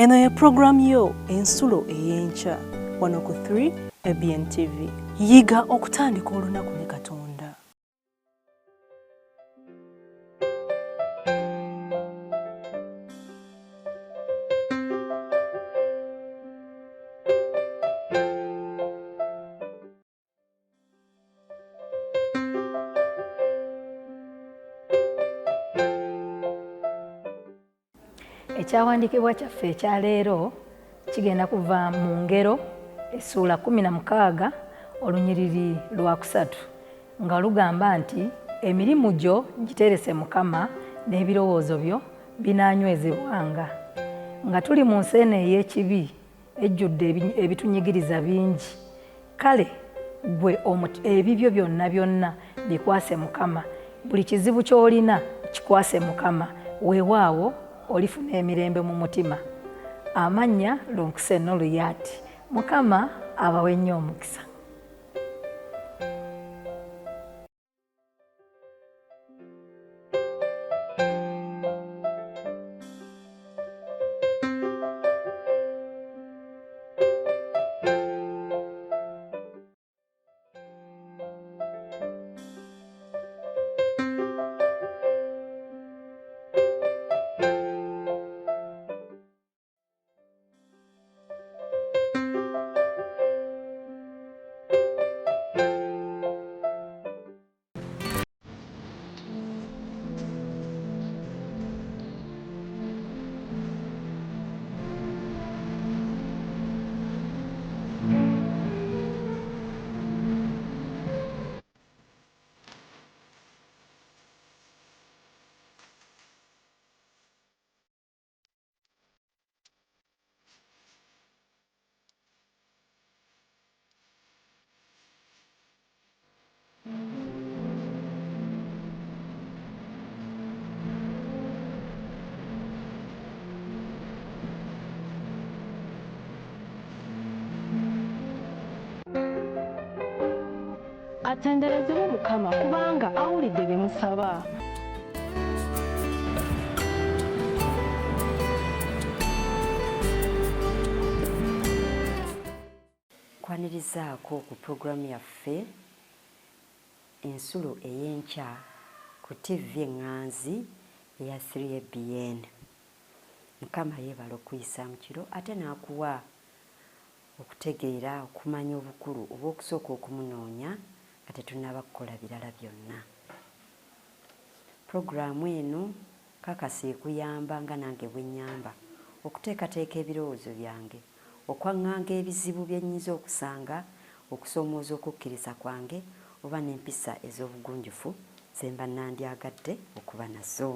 Eno ye program yo ensulo ey'enkya wano ku 3 ABN TV. Yiga okutandika olunaku ne Katonda. Ekyawandiikibwa kyaffe ekya leero kigenda kuva mu Ngero essuula 16 olunyiriri lwa 3 nga lugamba nti emirimu gyo giterese Mukama n'ebirowoozo byo binaanywezebwanga. Nga tuli mu nsi eno ey'ekibi ejjudde ebitunyigiriza bingi, kale gwe ebibyo byonna bikwase Mukama. Buli kizibu ky'olina kikwase Mukama, weewaawo olifuna emirembe mu mutima. Amannya Lunkuse Noluyati. Mukama abawe nnyo omukisa. Atenderezebwe Mukama kubanga awulidde bye musaba. Kwanirizaako ku programu yaffe ensulo ey'enkya ku TV eŋŋanzi eya 3 ABN. Mukama yeebala okuyisa mu kiro ate n'akuwa okutegeera okumanya obukulu oba okusooka okumunoonya nga tetunnaba kukola birala byonna. Puroguramu eno kakasa ekuyamba nga nange bwe nnyamba okuteekateeka ebirowoozo byange, okwaŋŋanga ebizibu bye nnyinza okusanga, okusoomooza okukkiriza kwange oba n'empisa ez'obugunjufu ze mba nandyagadde okuba nazo.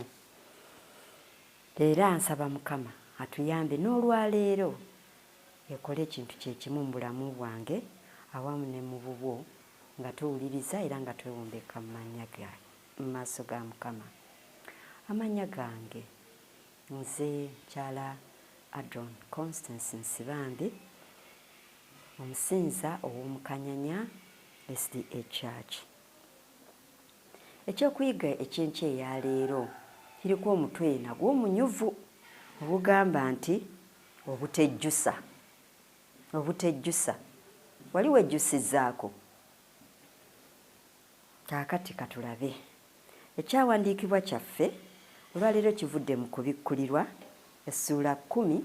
Era nsaba Mukama atuyambe n'olwaleero ekole ekintu kye kimu mu bulamu bwange awamu ne mu bubwo nga tuwuliriza era nga twewumbeka mu maaso ga Mukama. Amannya gange nze Kyala Adron Constance Nsibambi, omusinza ow'Omukanyanya SDA Church. Ekyokuyiga eky'enkya eya leero kiriko omutwe nagwo omunyuvu obugamba nti obutejjusa. Obutejjusa. Wali wejjusizaako? Kaakati katulabe. Ekyawandiikibwa kyaffe olwaleero kivudde mu kubikkulirwa essuula 10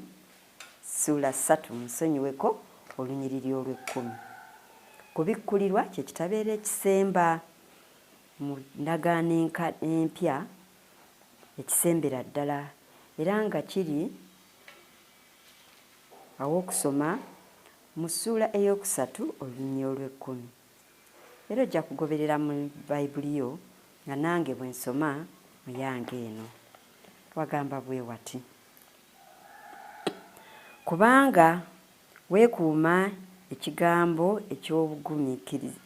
ssuula 3 nsonyiweko olunyiriri olw'10. Kubikkulirwa kye kitabeera ekisemba mu ndagaano empya ekisembera ddala era nga kiri aw'okusoma mu ssuula ey'okusatu olunyiriri olw'10. Era ojja kugoberera mu Bayibuli yo nga nange bwe nsoma mu yange eno. Wagamba bwe wati: kubanga weekuuma ekigambo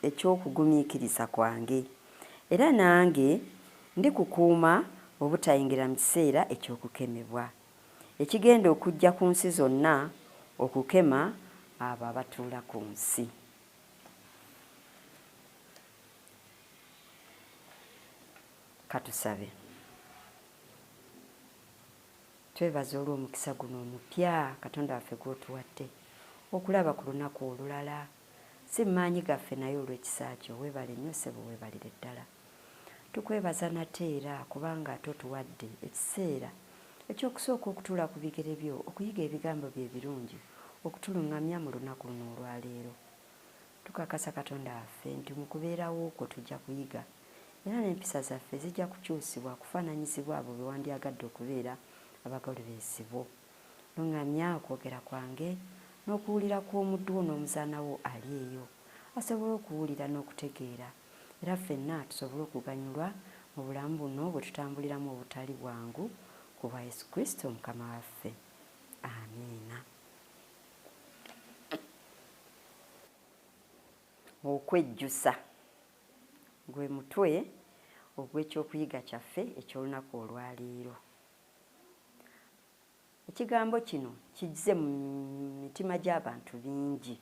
eky'okugumiikiriza kwange, era nange ndikukuuma obutayingira mu kiseera eky'okukemebwa ekigenda okujja ku nsi zonna okukema abo abatuula ku nsi. Katusabe. twebaza olw'omukisa guno omupya Katonda waffe gw'otuwadde okulaba ku lunaku olulala. Si maanyi gaffe naye olw'ekisa kyo. Weebale nnyo ssebo, weebalire ddala. Tukwebaza nate era kubanga ate otuwadde ekiseera ekyokusooka okutuula ku bigere byo, okuyiga ebigambo bye ebirungi, okutuluŋŋamya mu lunaku luno olwaleero. Tukakasa Katonda waffe nti mu kubeerawo okwo tujja kuyiga era n'empisa zaffe zijja kukyusibwa kufaananyizibwa abo be wandyagadde okubeera abagolobeezi bo. Luŋŋamya okwogera kwange n'okuwulira kw'omuddu wo n'omuzaana wo ali eyo, asobole okuwulira n'okutegeera, era ffenna tusobole okuganyulwa mu bulamu buno bwe tutambuliramu obutali bwangu ku bwa Yesu Kristo Mukama waffe. Amiina. Okwejjusa gwe mutwe ogw'ekyokuyiga kyaffe eky'olunaku olwaleero. Ekigambo kino kijje mu mitima gy'abantu bingi.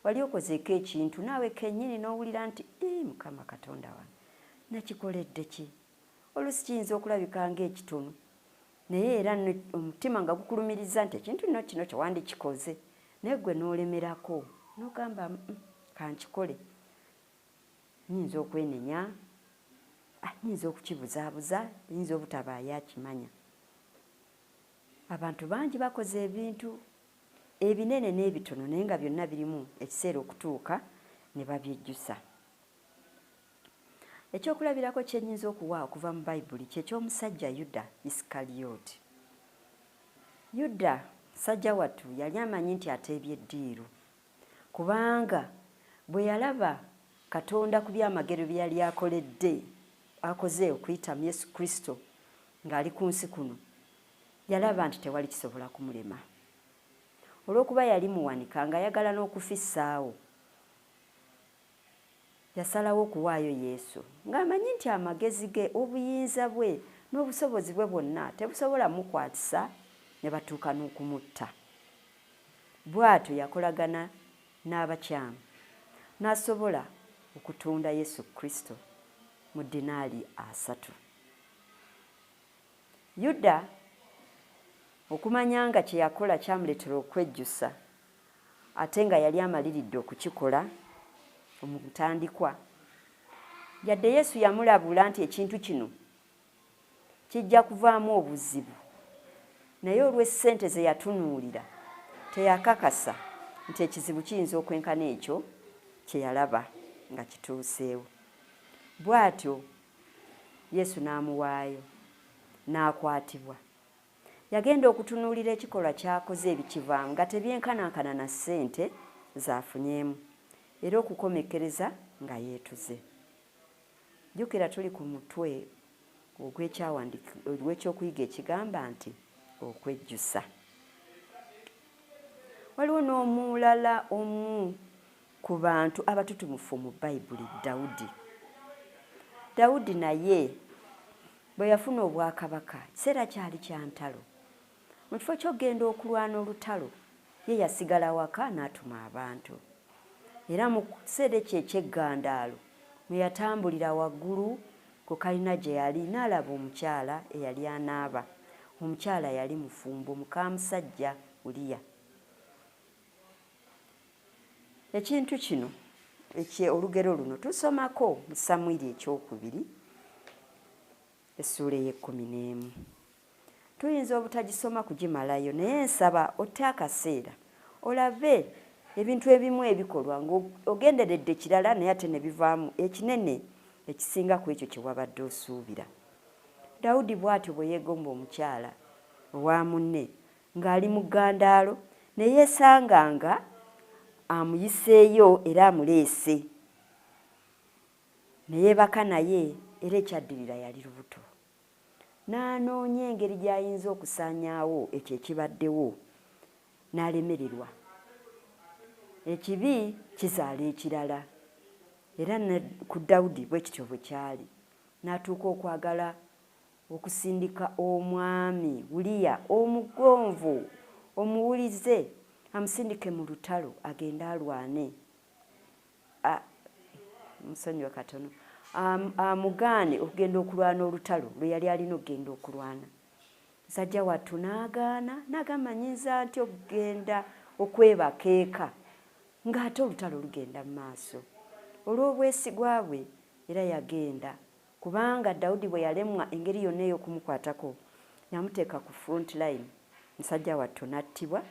Wali okozeeko ekintu naawe kennyini n'owulira nti Mukama Katonda wange nakikoledde ki? Oluusi kiyinza okulabika ng'ekitono naye era omutima nga gukulumiriza nti ekintu kino kyewandikikoze, naye gwe n'olemerako n'ogamba kankikole. Nnyinza okwenenya, nnyinza okukibuzaabuza, yinza obutabaayo akimanya. Abantu bangi bakoze ebintu ebinene n'ebitono naye nga byonna birimu ekiseera okutuuka ne babyejjusa. Ekyokulabirako kye nnyinza okuwa okuva mu Bayibuli ky'ekyomusajja Yuda Isikaliyooti. Yuda musajja wattu yali amanyi nti ateebye eddiiru, kubanga bwe yalaba Katonda ku byamagero bye yali akoze okuyitamu Yesu Kristo ng'ali ku nsi kuno, yalaba nti tewali kisobola kumulema. Olw'okuba yali muwanika ng'ayagala n'okufissaawo, yasalawo okuwaayo Yesu ng'amanyi nti amagezi ge, obuyinza bwe n'obusobozi bwe bwonna tebusobola mukwatisa ne batuuka n'okumutta. Bw'atyo yakolagana n'abakyamu n'asobola okutunda Yesu Kristo mu dinaali 3. Yuda okumanya nga kye yakola kyamuleetera okwejjusa ate nga yali amaliridde okukikola omutandikwa. Yadde Yesu yamulabula nti ekintu kino kijja kuvaamu obuzibu, naye olw'essente ze yatunuulira teyakakasa nti ekizibu kiyinza okwenkana ekyo kye yalaba nga kituuseewo. Bw'atyo Yesu n'amuwaayo n'akwatibwa. Yagenda okutunuulira ekikolwa ky'akoze ebikivaamu nga tebyenkanankana na ssente z'afunyeemu, era okukomekkereza nga yeetuze. Jjukira tuli ku mutwe ogw'ekyokuyiga ekigamba nti okwejjusa. Waliwo n'omulala omu ku bantu abatutumufu mu Bayibuli, Dawudi. Dawudi naye bwe yafuna obwakabaka kiseera kyali kya ntalo. Mu kifo ky'ogenda okulwana olutalo ye yasigala waka n'atuma abantu. Era mu kiseera ekyo eky'eggandaalo mwe yatambulira waggulu ku kalina gye yali n'alaba omukyala eyali anaaba. Omukyala yali mufumbo muka musajja Uliya. Ekintu kino olugero luno tusomako mu Samwiri ekyokubiri essuula ey'e11. Tuyinza obutagisoma kugimalayo naye nsaba otte akaseera olabe ebintu ebimu ebikolwa ng'ogenderedde kirala naye ate ne bivaamu ekinene ekisinga ku ekyo kye wabadde osuubira. Dawudi bw'atyo bwe yeegomba omukyala owa munne ng'ali mu ggandaalo ne yeesanga nga amuyiseeyo era amuleese. Ne yeebaka naye era ekyaddirira yali lubuto. N'anoonya engeri gy'ayinza okusaanyaawo ekyo ekibaddewo n'alemererwa. Ekibi kizaala ekirala. Era ku Dawudi bwe kityo bwe kyali. N'atuuka okwagala okusindika omwami Uliya omugonvu omuwulize amusindike mu lutalo agende alwane. Musonyiwe katono. Amugaane okugenda okulwana olutalo lwe yali alina okugenda okulwana. musajja wattu n'agamba nyinza nti okugenda okwebaka eka ng'ate olutalo lugenda mu maaso. Olw'obwesigwa bwe era yagenda, kubanga Dawudi bwe yalemwa engeri yonna ey'okumukwatako yamuteeka ku front line, musajja wattu n'attibwa.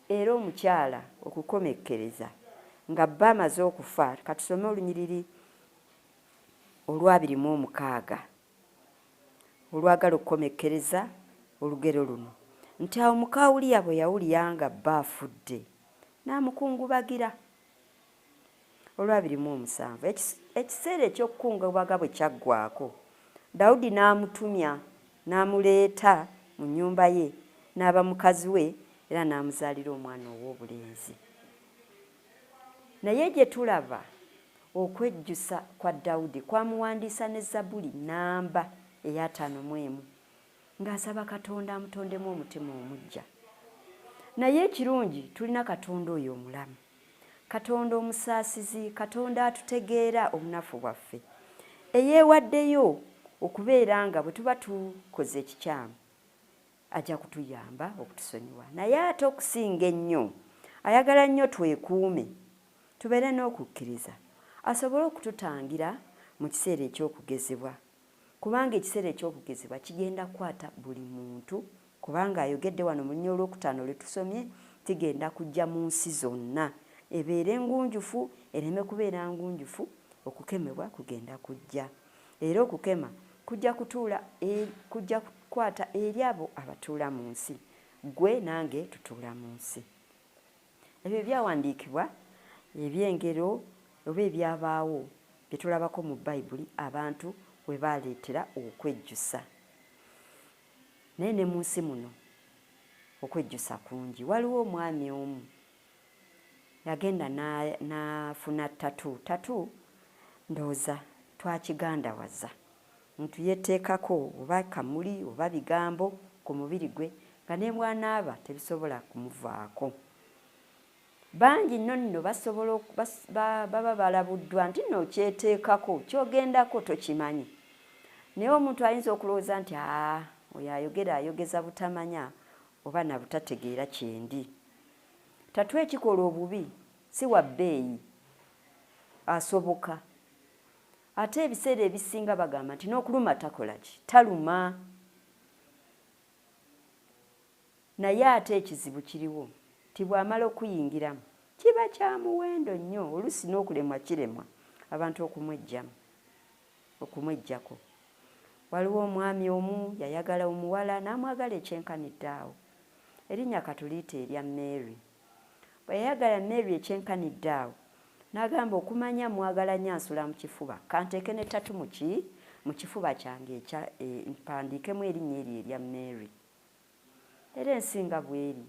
Era omukyala okukomekkereza nga bba amaze okufa. Katusome olunyiriri olw'26 olwagala okukomekkereza olugero luno nti awo muka Uliya bwe yawulira nga bba afudde n'amukungubagira. Olw'27 ekiseera eky'okukungubaga bwe kyaggwaako, Dawudi n'amutumya n'amuleeta mu nnyumba ye n'aba mukazi we era n'amuzaalira omwana ow'obulenzi. Naye gye tulaba okwejjusa kwa Dawudi kwamuwandiisa ne Zabbuli nnamba eya 51 ng'asaba Katonda amutondemu omutima omuggya. Naye ekirungi tulina Katonda oyo omulamu, Katonda omusaasizi, Katonda atutegeera obunafu bwaffe, eyeewaddeyo okubeera nga bwe tuba tukoze ekikyamu ajja kutuyamba okutusonyiwa. Naye ate okusinga ennyo ayagala nnyo twekuume, tubeere n'okukkiriza, asobole okututangira mu kiseera eky'okugezebwa, kubanga ekiseera eky'okugezebwa kigenda kukwata buli muntu, kubanga ayogedde wano mu linnya olwokutaano lwe tusomye, tigenda kujja mu nsi zonna, ebeere ngunjufu ereme kubeera ngunjufu, okukemebwa kugenda kujja. Era okukema kujja kukwata eri abo abatuula mu nsi, gwe nange tutuula mu nsi. Ebyo byawandiikibwa eby'engero oba ebyabaawo bye tulabako mu Bayibuli abantu we baaleetera okwejjusa. Naye ne mu nsi muno okwejjusa kungi. Waliwo omwami omu yagenda n'afuna tatu ndowooza twakigandawaza, muntu yeteekako oba kamuli oba bigambo ku mubiri gwe nga ne bw'anaaba tebisobola kumuvaako. Bangi nno baba balabuddwa nti nno kyeteekako kyogendako tokimanyi. Naye omuntu ayinza okulowooza nti oyo ayogeza butamanya oba na butategeera kyendi. Tatu ekikola obubi si wa bbeeyi, asoboka. Ate ebiseera ebisinga bagamba nti n'okuluma takola ki? Taluma. Naye ate ekizibu kiriwo nti bw'amala okuyingiramu kiba kya muwendo nnyo, oluusi n'okulemwa kiremwa abantu okumweggyako. Waliwo omwami omu yayagala omuwala n'amwagala ekyenkanidde awo. Erinnya katuliyita erya Mary. Bwe yayagala Mary ekyenkanidde awo n'agamba okumanya mwagala nnyo ansula mu kifuba, kanteeke ne tatu mu kifuba kyange mpandiikemu erinnya eryo erya Mary. Era ensinga bw'eri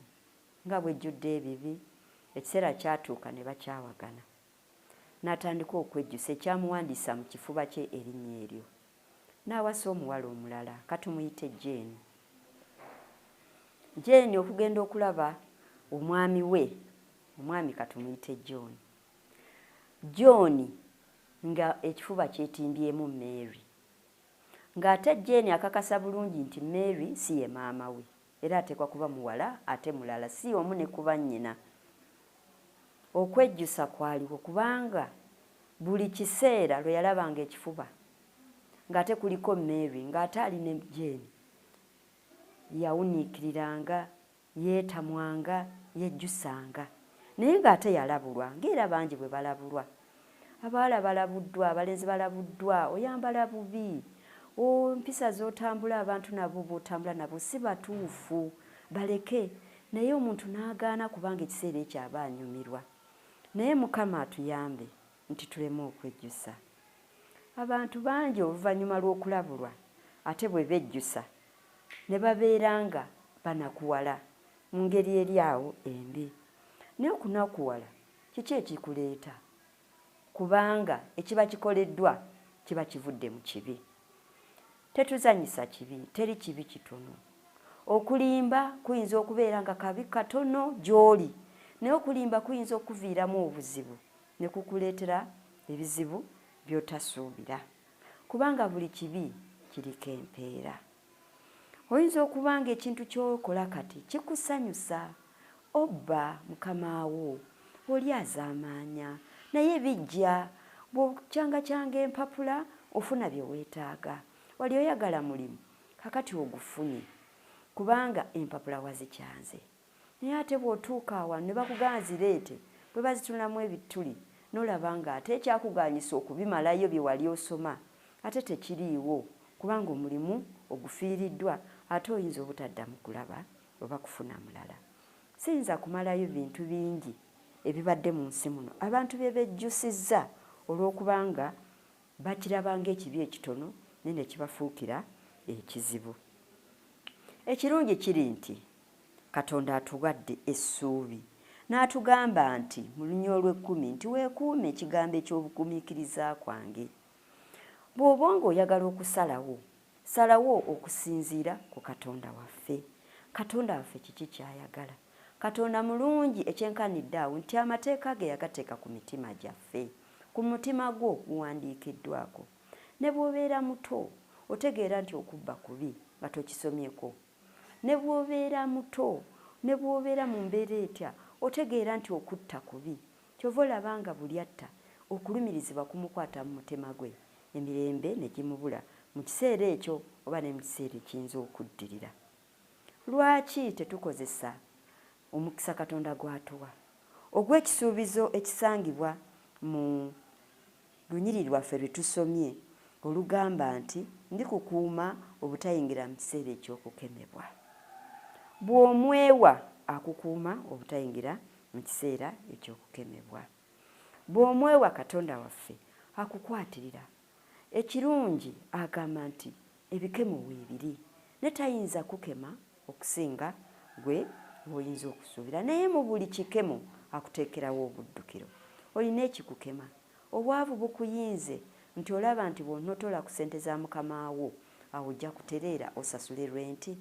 nga bw'ejjudde ebibi, ekiseera kyatuuka ne bakyawagana. N'atandika okwejjusa ekyamuwandiisa mu kifuba kye erinnya eryo. N'awasa omuwala omulala, katumuyite Jane. Jane okugenda okulaba omwami we, omwami katumuyite John. John nga ekifuba kyetimbyemu Mary. Ng'ate Jane akakasa bulungi nti Mary si ye maama we, era ateekwa kuba muwala ate mulala, si omu ne kuba nnyina. Okwejjusa kwaliwo kubanga buli kiseera lwe yalabanga ekifuba ng'ate kuliko Mary ng'ate ali ne Jane, yawuniikiriranga, yeetamwanga, yejjusanga. Naye ng'ate yalabulwa, ng'era bangi bwe balabulwa. Abawala balabuddwa, abalenzi balabuddwa, oyambala bubi, empisa z'otambula abantu nabo b'otambula nabo si batuufu, baleke. Naye omuntu n'agaana kubanga ekiseera ekyo aba anyumirwa. Naye Mukama atuyambe nti tuleme okwejjusa. Abantu bangi oluvannyuma lw'okulabulwa ate bwe bejjusa ne babeera nga banakuwala mu ngeri eri awo embi. Naye okunakuwala kiki ekikuleeta? Kubanga ekiba kikoleddwa kiba kivudde mu kibi. Tetuzanyisa kibi, teri kibi kitono. Okulimba kuyinza okubeera nga kabi katono gy'oli, naye okulimba kuyinza okuviiramu obuzibu ne kukuleetera ebizibu by'otasuubira, kubanga buli kibi kiriko empeera. oyinza okuba nga ekintu ky'okola kati kikusanyusa, obba mukama wo oli azaamaanya naye bijja bw'okyanga empapula ofuna bye weetaaga. Wali oyagala mulimu kakati ogufunye kubanga empapula wazikyanze. Naye ate bw'otuuka awantu ne bakugamba zireete, bwe bazitulamu ebituli n'olaba nga ate ekyakuganyisa okubimalayo bye wali osoma ate tekiriiwo kubanga omulimu ogufiiriddwa, ate oyinza obutaddamu kulaba oba kufuna mulala. Siyinza kumalayo bintu bingi ebibadde mu nsi muno abantu bye bejjusizza olw'okubanga bakirabanga ekibi ekitono naye ne kibafuukira ekizibu. Ekirungi kiri nti Katonda atuwadde essuubi n'atugamba nti mu lunya olw'ekkumi nti weekuume ekigambo eky'obugumiikiriza kwange. Bw'oba ng'oyagala okusalawo, salawo okusinziira ku Katonda waffe. Katonda waffe kiki ky'ayagala? Katonda mulungi ekyenkanidde awo nti amateeka ge yagateeka ku mitima gyaffe, ku mutima gwo guwandiikiddwako. Ne bw'obeera muto otegeera nti okubba kubi nga tokisomyeko. Ne bw'obeera muto, ne bw'obeera mu mbeera etya otegeera nti okutta kubi. Kyova olaba nga buli atta okulumirizibwa kumukwata mu mutima gwe, emirembe ne gimubula mu kiseera ekyo oba ne mu kiseera ekiyinza okuddirira. Lwaki tetukozesa omukisa Katonda gw'atuwa ogw'ekisuubizo ekisangibwa mu lunyiriri lwaffe lwe tusomye olugamba nti ndikukuuma obutayingira mu kiseera eky'okukemebwa. Bw'omwewa akukuuma obutayingira mu kiseera eky'okukemebwa. Bw'omwewa Katonda waffe akukwatirira. Ekirungi agamba nti ebikemo weebiri, ne tayinza kukema okusinga gwe bw'oyinza okusuubira, naye mu buli kikemo akuteekerawo obuddukiro. Olina ekikukema, obwavu bukuyinze nti olaba nti bw'onotola ku ssente za mukama wo awo ojja kutereera osasule rwenti.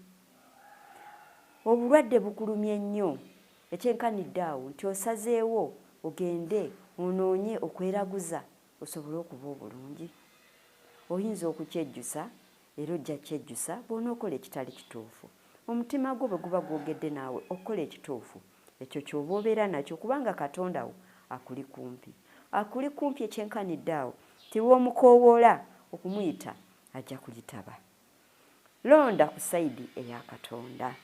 Obulwadde bukulumye nnyo ekyenkanidde awo nti osazeewo ogende onoonye okweraguza osobole okuba obulungi. Oyinza okukyejjusa era ojja kyejjusa bw'onookola ekitali kituufu. Omutima gwo bwe guba gwogedde naawe okukola ekituufu, ekyo ky'oba obeera nakyo kubanga Katonda wo akuli kumpi. Akuli kumpi ekyenkanidde awo ti bw'omukoowoola okumuyita ajja kulitaba. Londa ku sayidi eya Katonda.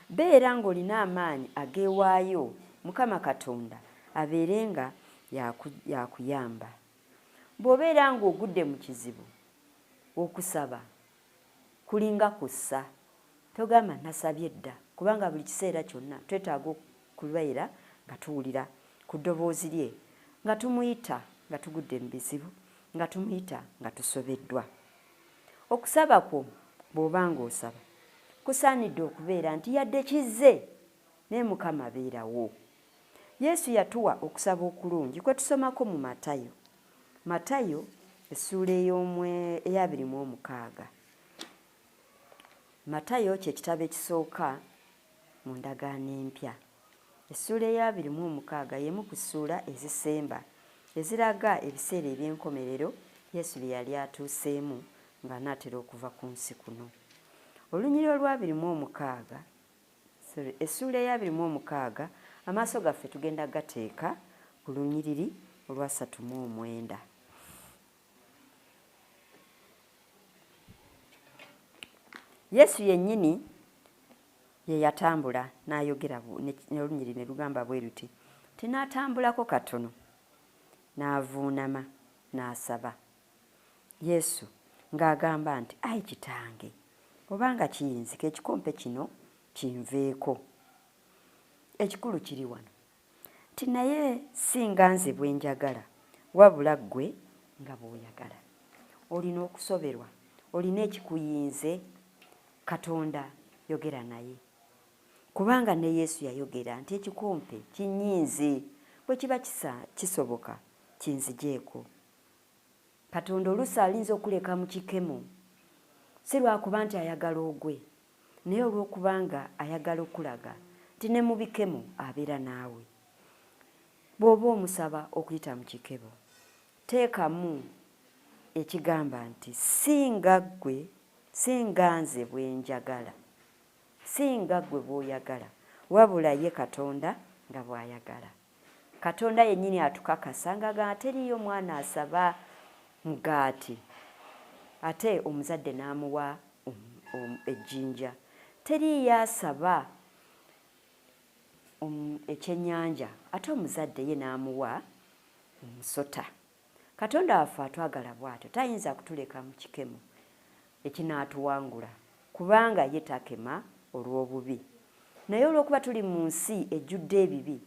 Beera ng'olina amaanyi ageewaayo Mukama Katonda abeere nga yakuyamba. Bw'obeera ng'ogudde mu kizibu, okusaba kulinga kussa. Togamba nasabye dda kubanga buli kiseera kyonna twetaaga okubeera nga tuwulira ku ddoboozi lye, nga tumuyita nga tugudde mu bizibu, nga tumuyita nga tusobeddwa. Okusaba kwo bw'oba ng'osaba kusaanidde okubeera nti yadde kizze naye Mukama abeerawo. Yesu yatuwa okusaba okulungi kwe tusomako mu Matayo. Matayo essuula eya26. Matayo kye kitabo ekisooka mu ndagaano empya. Essuula eya26 y'emu ku ssuula ezisemba eziraga ebiseera eby'enkomerero Yesu bye yali atuuseemu ng'anaatera okuva ku nsi kuno. Olunyiriri olwa26, essuula eya26 amaaso gaffe tugenda gateeka ku lunyiriri olwa 39. Yesu yennyini ye yatambula n'ayogera n'olunyiriri ne lugamba bwe luti, n'atambulako katono n'avuunama n'asaba. Yesu ng'agamba nti, ayi Kitange, obanga kiyinzika ekikompe kino kinveeko. Ekikulu kiri wano nti naye singa nze bwe njagala wabula ggwe nga bw'oyagala. Olina okusoberwa, olina ekikuyinze. Katonda yogera naye kubanga ne Yesu yayogera nti ekikompe kinyinze, bwe kiba kisoboka kinzijeeko. Katonda oluusi alinza okuleka mu kikemo, si lwakuba nti ayagala ogwe, naye olw'okubanga ayagala okulaga nti ne mu bikemo abeera naawe. Bw'oba omusaba okuyita mu kikemo, teekamu ekigamba nti singa ggwe singa nze bwenjagala, singa gwe bw'oyagala, wabula ye Katonda nga bw'ayagala. Katonda yennyini atukakasa nga teriiyo mwana asaba mugaati ate omuzadde n'amuwa ejjinja, teriiyo asaba ekyennyanja ate omuzadde ye n'amuwa omusota. Katonda waffe atwagala bw'atyo, tayinza kutuleka mu kikemo ekinaatuwangula kubanga ye takema olw'obubi. Naye olw'okuba tuli mu nsi ejjudde ebibi,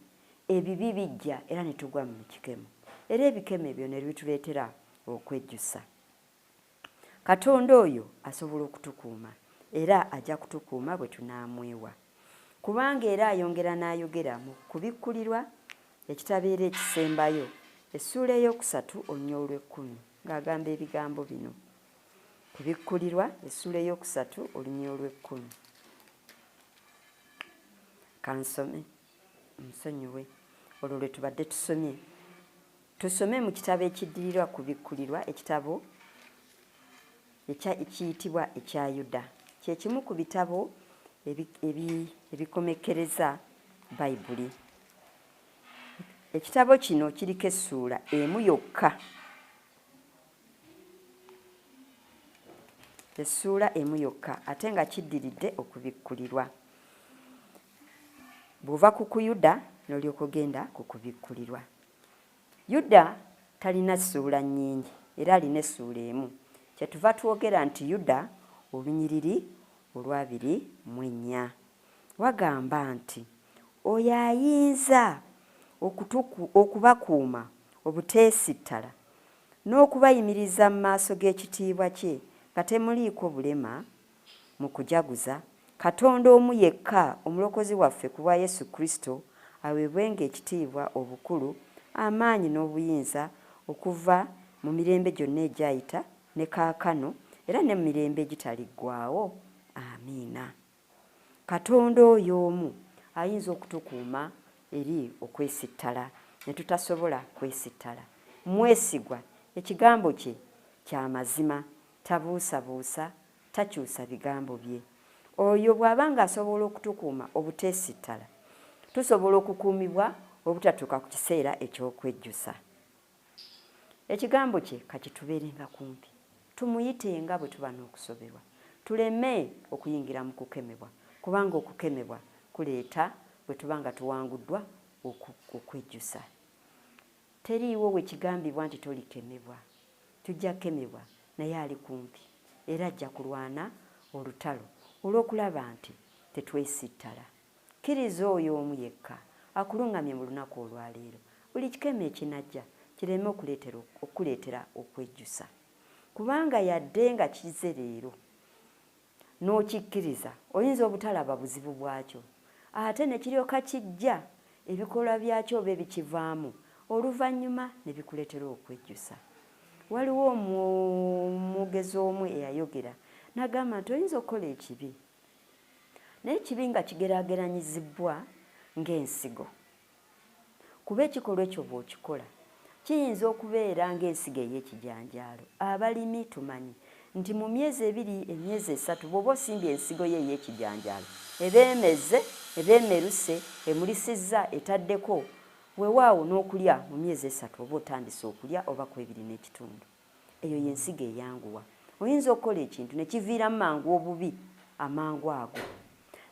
ebibi bijja era ne tugwa mu kikemo, era ebikemo ebyo ne bituleetera okwejjusa. Katonda oyo asobola okutukuuma era ajja kutukuuma bwe tunaamwewa, kubanga era ayongera n'ayogera mu Kubikkulirwa ekitabo era ekisembayo essuula ey'okusatu olunya olw'ekkumi ng'agamba ebigambo bino. Kubikkulirwa essuula ey'okusatu olunya olw'ekkumi. Kansome nsonyiwe olwo lwe tubadde tusomye. Tusome mu kitabo ekiddirirwa Kubikkulirwa, ekitabo ekiyitibwa ekya Yuda. Kye kimu ku bitabo ebikomekkereza Bayibuli. Ekitabo kino kiriko essuula emu yokka. Essuula emu yokka ate nga kiddiridde Okubikkulirwa. Bw'ova ku Yuda n'olyoka ogenda ku Kubikkulirwa. Yuda talina ssuula nnyingi era alina essuula emu. Kyetuva twogera nti Yuda olunyiriri olw'24 wagamba nti oyo ayinza okubakuuma obuteesittala n'okubayimiriza mu maaso g'ekitiibwa kye nga temuliiko bulema mu kujaguza, Katonda omu yekka omulokozi waffe ku bwa Yesu Kristo aweebwenga ekitiibwa, obukulu, amaanyi n'obuyinza okuva mu mirembe gyonna egyayita ne kaakano era ne mu mirembe egitaliggwaawo. Amiina. Katonda oyo omu ayinza okutukuuma eri okwesittala ne tutasobola kwesittala. Mwesigwa, ekigambo kye kya mazima, tabuusabuusa, takyusa bigambo bye. Oyo bw'abanga asobola okutukuuma obuteesittala, tusobola okukuumibwa obutatuuka ku kiseera eky'okwejjusa. Ekigambo kye kakitubeerenga kumpi, tumuyitenga bwe tuba n'okusoberwa, tuleme okuyingira mu kukemebwa, kubanga okukemebwa kuleeta bwe tuba nga tuwanguddwa okwejjusa. Teriiwo we kigambibwa nti tolikemebwa, tujja kemebwa naye ali kumpi era ajja kulwana olutalo olw'okulaba nti tetwesittala. Kkiriza oyo omu yekka akuluŋŋamye mu lunaku olwaleero, buli kikemo ekinajja kireme okuleetera okwejjusa, kubanga yadde nga kize leero n'okikkiriza oyinza obutalaba buzibu bwakyo, ate ne kiryoka kijja ebikolwa byakyo oba ebikivaamu oluvannyuma ne bikuleetera okwejjusa. Waliwo omwogezi omu eyayogera n'agamba nti oyinza okukola ekibi naye ekibi nga kigeraageranyizibbwa ng'ensigo, kuba ekikolwa ekyo bw'okikola kiyinza okubeera ng'ensigo ey'ekijanjaalo. Abalimi tumanyi nti mu myezi 2 emyezi 3 bw'oba osimbye ensigo ye ey'ekijanjaalo eba emeze, eba emeruse, emulisizza, etaddeko, weewaawo n'okulya mu myezi 3 oba otandise okulya oba ku 2.5. Eyo y'ensigo eyanguwa. Oyinza okukola ekintu ne kiviiramu mangu obubi amangu ago,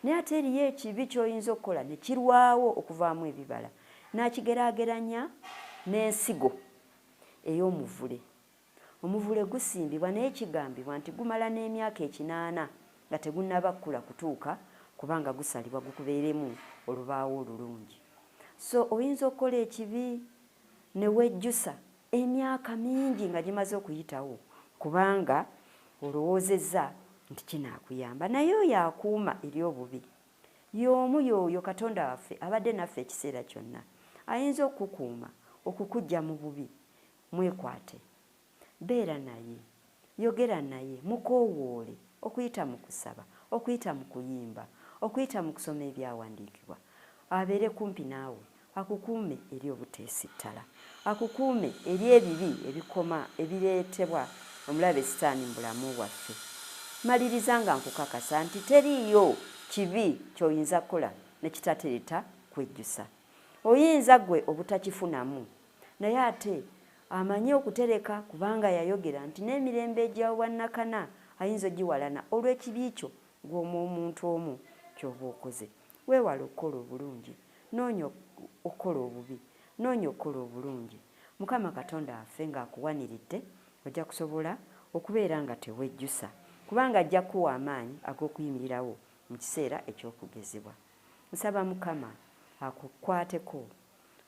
naye ate eriyo ekibi ky'oyinza okukola ne kirwawo okuvaamu ebibala. N'akigeraageranya n'ensigo ey'omuvule. Omuvule gusimbibwa naye kigambibwa nti gumala n'emyaka 8 nga tegunnaba kkula kutuuka kubanga gusalibwa gukubeeremu olubaawo olulungi. So oyinza okukola ekibi ne wejjusa emyaka mingi nga gimaze okuyitawo kubanga olowoozezza nti kinaakuyamba, naye oyo akuuma eri obubi y'omu y'oyo Katonda waffe abadde naffe ekiseera kyonna, ayinza okukuuma okukuggya mu bubi. Mwekwate, beera naye, yogera naye, mukoowoole, okuyita mu kusaba, okuyita mu kuyimba, okuyita mu kusoma ebyawandiikibwa. Abeere kumpi naawe, akukuume eri obuteesittala, akukuume eri ebibi ebikoma ebireetebwa omulabe Sitaani mu bulamu bwaffe. maliriza nga nkukakasa nti teriiyo kibi ky'oyinza kukola ne kitatereta kwejjusa. Oyinza gwe obutakifunamu naye ate amanyi okutereka kubanga yayogera nti n'emirembe egy'obwannakana ayinza ogiwalana olw'ekibi kyo gw'omu omuntu omu ky'oba okoze. Weewala okukola obulungi, noonya okukola obubi, noonya okukola obulungi. Mukama Katonda waffe ng'akuwaniridde ojja kusobola okubeera nga tewejjusa kubanga ajja kuwa amaanyi ag'okuyimirirawo mu kiseera eky'okugezebwa. Nsaba Mukama akukwateko,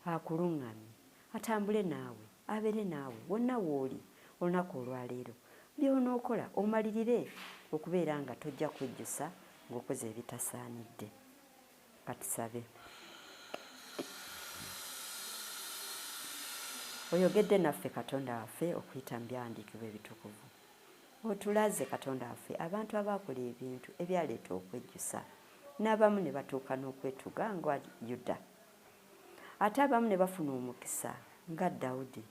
akuluŋŋamye, atambule naawe, abeere naawe wonna w'oli olunaku olwaleero. By'onookola omalirire okubeera nga tojja kwejjusa ng'okoze ebitasaanidde. Katusabe. Oyogedde naffe Katonda waffe okuyita mu byawandiikibwa ebitukuvu. Otulaze Katonda waffe abantu abaakola ebintu ebyaleeta okwejjusa n'abamu ne batuuka n'okwetuga nga Yuda. Ate abamu ne bafuna omukisa nga Dawudi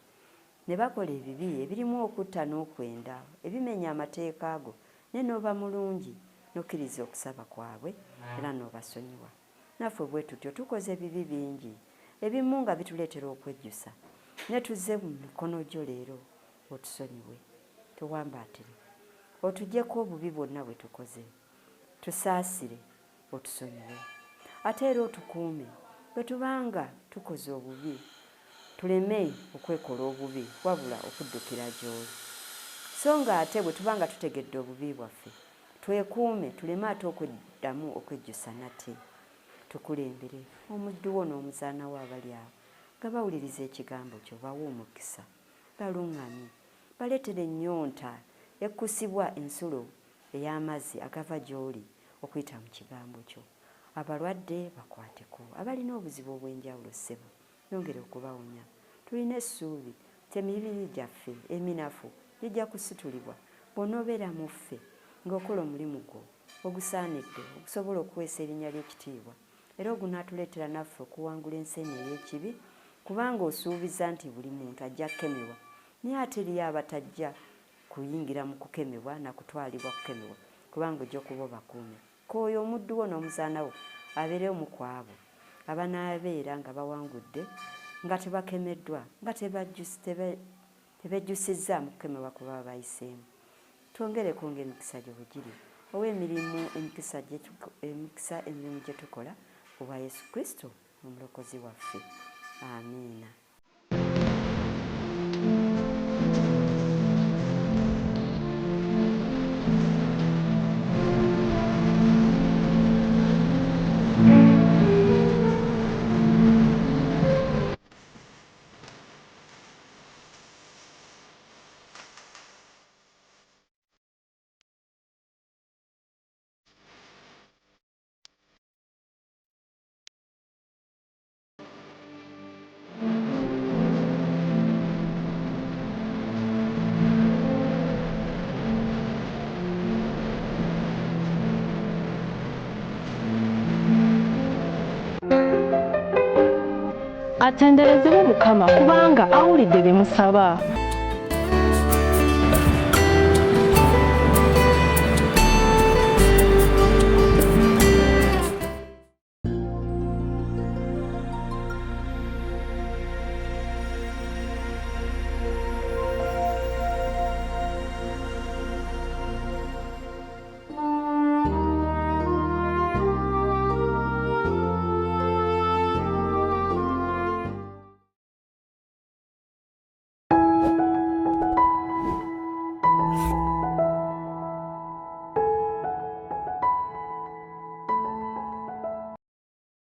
ne bakola ebibi ebirimu okutta n'okwenda ebimenya amateeka go ne n'oba mulungi n'okkiriza okusaba kwabwe era n'obasonyiwa. Naffe bwe tutyo tukoze ebibi bingi ebimu nga bituleetera okwejjusa ne tuzze mu mikono gyo leero otusonyiwe, tuwambaatire, otuggyeko obubi bwonna bwe tukoze, tusaasire, otusonyiwe. Ate era otukuume bwe tubanga tukoze obubi tuleme okwekola obubi wabula okuddukira gy'oli. So nga ate bwe tubanga tutegedde obubi bwaffe twekuume tuleme ate okuddamu okwejjusa nate. Tukulembere omuddu wo n'omuzaana wo abali awo nga bawuliriza ekigambo kyo, bawe omukisa, baluŋŋamye, baleetere ennyonta ekkusibwa ensulo ey'amazzi agava gy'oli okuyita mu kigambo kyo. Abalwadde bakwateko, abalina obuzibu obw'enjawulo ssebo yongere okubawonya. Tulina essuubi nti emibiri gyaffe eminafu gijja kusitulibwa bw'onoobeera mu ffe ng'okola omulimu gwo ogusaanidde okusobola okuweesa erinnya ly'ekitiibwa era ogunaatuleetera naffe okuwangula enseene ey'ekibi kubanga osuubiza nti buli muntu ajja kukemebwa naye ate eriyo abatajja kuyingira mu kukemebwa na kutwalibwa kukemebwa kubanga ojja kuba obakuume. K'oyo omuddu wo n'omuzaana wo abeere omu ku abo abanaabeera nga bawangudde nga tebakemeddwa nga tebejjusizza mu kukemebwa kwe baba bayiseemu. Twongereko ng'emikisa gye bwe giri ow'emirimu emikisa emirimu gye tukola obwa Yesu Kristo omulokozi waffe. Amiina. Atenderezebwe Mukama kubanga awulidde bye musaba.